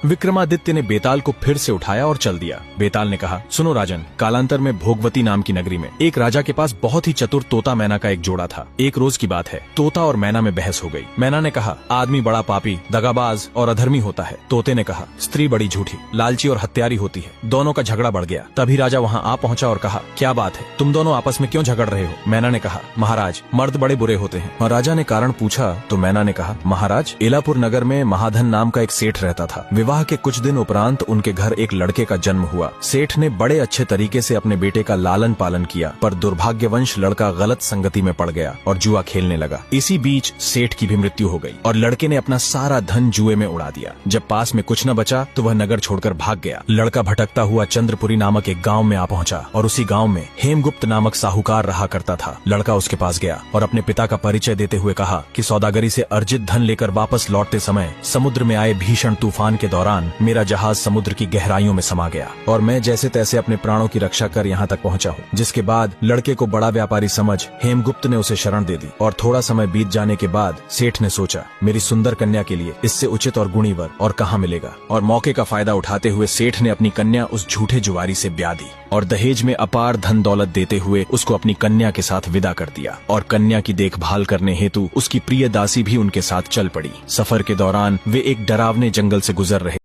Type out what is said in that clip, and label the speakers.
Speaker 1: विक्रमादित्य ने बेताल को फिर से उठाया और चल दिया। बेताल ने कहा, सुनो राजन, कालांतर में भोगवती नाम की नगरी में एक राजा के पास बहुत ही चतुर तोता मैना का एक जोड़ा था। एक रोज की बात है, तोता और मैना में बहस हो गई। मैना ने कहा, आदमी बड़ा पापी, दगाबाज और अधर्मी होता है। तोते ने कहा, स्त्री बड़ी झूठी, लालची और हत्यारी होती है। दोनों का झगड़ा बढ़ गया। तभी राजा वहाँ आ पहुँचा और कहा, क्या बात है, तुम दोनों आपस में क्यों झगड़ रहे हो? मैना ने कहा, महाराज, मर्द बड़े बुरे होते हैं। और राजा ने कारण पूछा तो मैना ने कहा, महाराज, इलापुर नगर में महाधन नाम का एक सेठ रहता था। विवाह के कुछ दिन उपरांत उनके घर एक लड़के का जन्म हुआ। सेठ ने बड़े अच्छे तरीके से अपने बेटे का लालन पालन किया, पर दुर्भाग्यवंश लड़का गलत संगति में पड़ गया और जुआ खेलने लगा। इसी बीच सेठ की भी मृत्यु हो गई और लड़के ने अपना सारा धन जुए में उड़ा दिया। जब पास में कुछ न बचा तो वह नगर छोड़कर भाग गया। लड़का भटकता हुआ चंद्रपुरी नामक एक गाँव में आ पहुँचा और उसी गाँव में हेमगुप्त नामक साहूकार रहा करता था। लड़का उसके पास गया और अपने पिता का परिचय देते हुए कहा कि सौदागरी से अर्जित धन लेकर वापस लौटते समय समुद्र में आए भीषण तूफान के दौरान मेरा जहाज समुद्र की गहराइयों में समा गया और मैं जैसे तैसे अपने प्राणों की रक्षा कर यहाँ तक पहुँचा हूँ। जिसके बाद लड़के को बड़ा व्यापारी समझ हेमगुप्त ने उसे शरण दे दी। और थोड़ा समय बीत जाने के बाद सेठ ने सोचा, मेरी सुंदर कन्या के लिए इससे उचित और गुणी वर और कहाँ मिलेगा। और मौके का फायदा उठाते हुए सेठ ने अपनी कन्या उस झूठे जुआरी से ब्याह दी और दहेज में अपार धन दौलत देते हुए उसको अपनी कन्या के साथ विदा कर दिया। और कन्या की देखभाल करने हेतु उसकी प्रिय दासी भी उनके साथ चल पड़ी। सफर के दौरान वे एक डरावने जंगल से गुजर रहे